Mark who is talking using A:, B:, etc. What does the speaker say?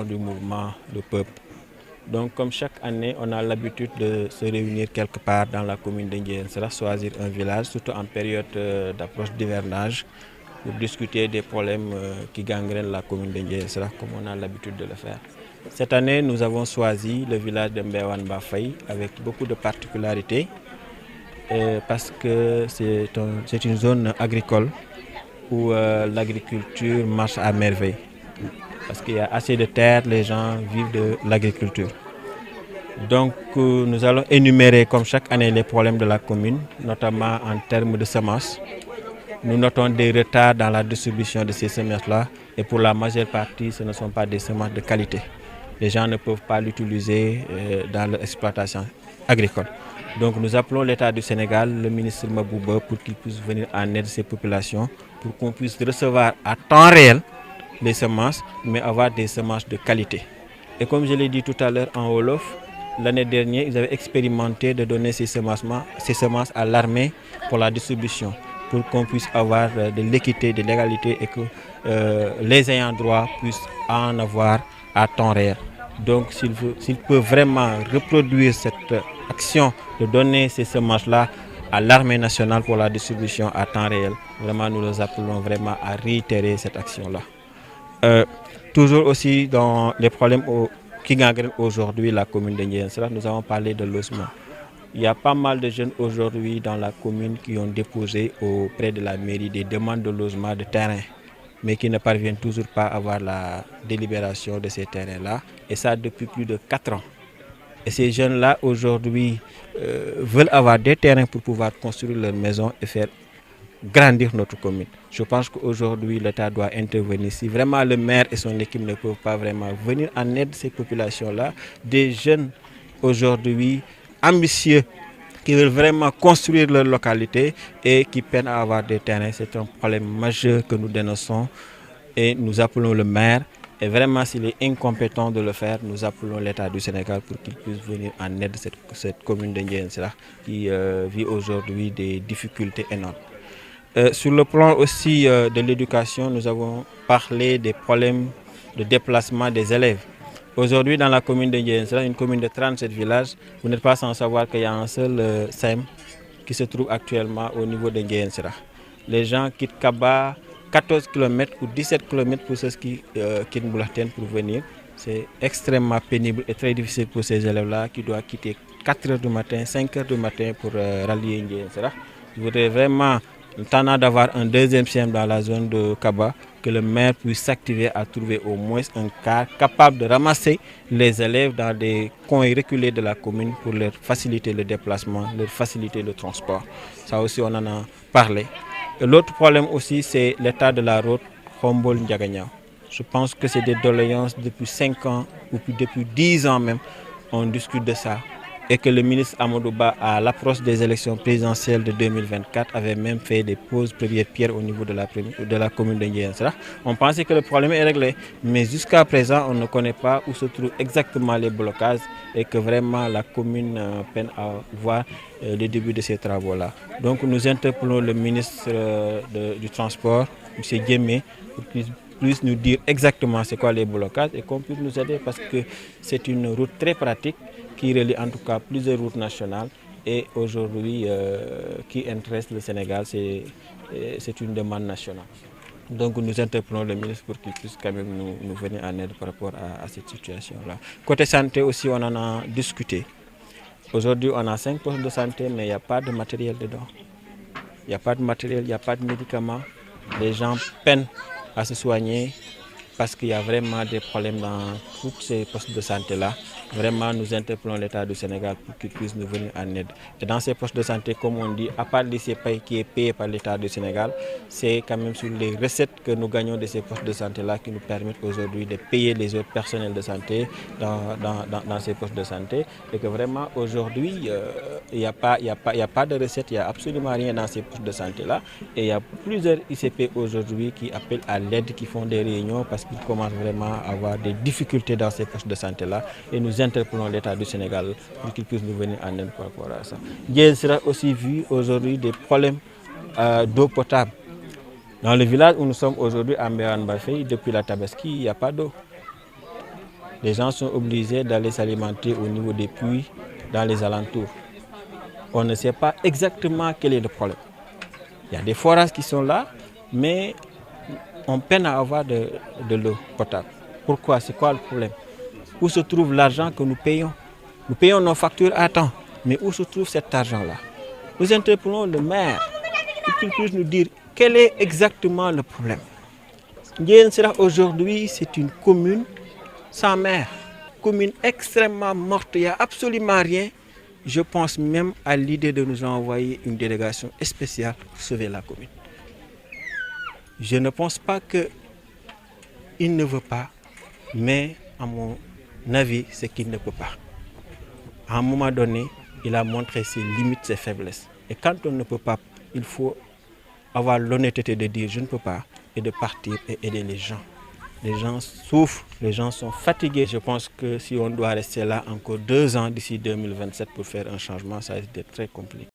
A: nom du mouvement Le Peuple. Donc comme chaque année, on a l'habitude de se réunir quelque part dans la commune de Ndiéyène Sirakh, choisir un village, surtout en période d'approche d'hivernage, pour discuter des problèmes qui gangrènent la commune de Ndiéyène Sirakh, comme on a l'habitude de le faire. Cette année, nous avons choisi le village de Mbewan Bafay avec beaucoup de particularités parce que c'est une zone agricole où l'agriculture marche à merveille. Parce qu'il y a assez de terre, les gens vivent de l'agriculture. Donc nous allons énumérer comme chaque année les problèmes de la commune, notamment en termes de semences. Nous notons des retards dans la distribution de ces semences-là et pour la majeure partie, ce ne sont pas des semences de qualité. Les gens ne peuvent pas l'utiliser dans l'exploitation agricole. Donc nous appelons l'État du Sénégal, le ministre Mabouba, pour qu'il puisse venir en aide de ces populations, pour qu'on puisse recevoir à temps réel les semences, mais avoir des semences de qualité. Et comme je l'ai dit tout à l'heure en Wolof, l'année dernière, ils avaient expérimenté de donner ces semences à l'armée pour la distribution, pour qu'on puisse avoir de l'équité, de l'égalité et que les ayants droit puissent en avoir à temps réel. Donc s'il peut vraiment reproduire cette action de donner ces semences-là à l'armée nationale pour la distribution à temps réel, vraiment nous les appelons vraiment à réitérer cette action-là. Toujours aussi dans les problèmes qui gangrènent aujourd'hui la commune de Ndiéyène Sirakh, nous avons parlé de logement. Il y a pas mal de jeunes aujourd'hui dans la commune qui ont déposé auprès de la mairie des demandes de logement de terrain, mais qui ne parviennent toujours pas à avoir la délibération de ces terrains-là, et ça depuis plus de 4 ans. Et ces jeunes-là aujourd'hui veulent avoir des terrains pour pouvoir construire leur maison et faire grandir notre commune. Je pense qu'aujourd'hui l'État doit intervenir. Si vraiment le maire et son équipe ne peuvent pas vraiment venir en aide de ces populations-là, des jeunes aujourd'hui ambitieux qui veulent vraiment construire leur localité et qui peinent à avoir des terrains, c'est un problème majeur que nous dénonçons et nous appelons le maire. Et vraiment, s'il est incompétent de le faire, nous appelons l'État du Sénégal pour qu'il puisse venir en aide de cette commune de Ndiéyène Sirakh qui vit aujourd'hui des difficultés énormes. Sur le plan aussi de l'éducation, nous avons parlé des problèmes de déplacement des élèves. Aujourd'hui, dans la commune de Ndiéyène Sirakh, une commune de 37 villages, vous n'êtes pas sans savoir qu'il y a un seul SEM qui se trouve actuellement au niveau de Ndiéyène Sirakh. Les gens quittent Kaba 14 km ou 17 km pour ceux qui quittent Moulaten pour venir. C'est extrêmement pénible et très difficile pour ces élèves-là qui doivent quitter 4 h du matin, 5 h du matin pour rallier Ndiéyène Sirakh. Je voudrais vraiment, en attendant d'avoir un deuxième SEM dans la zone de Kaba, que le maire puisse s'activer à trouver au moins un car capable de ramasser les élèves dans des coins reculés de la commune pour leur faciliter le déplacement, leur faciliter le transport. Ça aussi, on en a parlé. L'autre problème aussi, c'est l'état de la route Khombole-Ndiaganiao. Je pense que c'est des doléances depuis 5 ans ou depuis 10 ans même, on discute de ça. Et que le ministre Amadou Ba, à l'approche des élections présidentielles de 2024, avait même fait des poses premières pierres au niveau de la commune de Ndiéyène Sirakh. On pensait que le problème est réglé, mais jusqu'à présent, on ne connaît pas où se trouvent exactement les blocages et que vraiment la commune peine à voir le début de ces travaux-là. Donc nous interpellons le ministre du Transport, M. Diémé, pour qu'il puisse nous dire exactement c'est quoi les blocages et qu'on puisse nous aider parce que c'est une route très pratique qui relie en tout cas plusieurs routes nationales et aujourd'hui qui intéresse le Sénégal, c'est une demande nationale. Donc nous interpellons le ministre pour qu'il puisse quand même nous venir en aide par rapport à cette situation-là. Côté santé aussi, on en a discuté. Aujourd'hui, on a 5 postes de santé, mais il n'y a pas de matériel dedans. Il n'y a pas de matériel, il n'y a pas de médicaments. Les gens peinent à se soigner parce qu'il y a vraiment des problèmes dans tous ces postes de santé-là. Vraiment, nous interpellons l'État du Sénégal pour qu'il puisse nous venir en aide. Et dans ces postes de santé, comme on dit, à part l'ICP qui est payé par l'État du Sénégal, c'est quand même sur les recettes que nous gagnons de ces postes de santé-là qui nous permettent aujourd'hui de payer les autres personnels de santé dans ces postes de santé. Et que vraiment, aujourd'hui, il n'y a pas de recettes, il n'y a absolument rien dans ces postes de santé-là. Et il y a plusieurs ICP aujourd'hui qui appellent à l'aide, qui font des réunions parce qu'ils commencent vraiment à avoir des difficultés dans ces postes de santé-là. Et nous interpellons l'État du Sénégal pour qu'il puisse nous venir en aide par rapport à ça. Ndiéyène Sirakh aussi vu aujourd'hui des problèmes d'eau potable. Dans le village où nous sommes aujourd'hui, à Mbewan Bafay, depuis la Tabaski, il n'y a pas d'eau. Les gens sont obligés d'aller s'alimenter au niveau des puits dans les alentours. On ne sait pas exactement quel est le problème. Il y a des forages qui sont là, mais on peine à avoir de l'eau potable. Pourquoi? C'est quoi le problème? Où se trouve l'argent que nous payons? Nous payons nos factures à temps, mais où se trouve cet argent-là? Nous interpellons le maire pour qu'il puisse nous dire quel est exactement le problème. Ndiéyène Sirakh aujourd'hui, c'est une commune sans maire, commune extrêmement morte, il n'y a absolument rien. Je pense même à l'idée de nous envoyer une délégation spéciale pour sauver la commune. Je ne pense pas qu'il ne veut pas, mais à mon avis, c'est qu'il ne peut pas. À un moment donné, il a montré ses limites, ses faiblesses. Et quand on ne peut pas, il faut avoir l'honnêteté de dire je ne peux pas et de partir et aider les gens. Les gens souffrent, les gens sont fatigués. Je pense que si on doit rester là encore 2 ans d'ici 2027 pour faire un changement, ça va être très compliqué.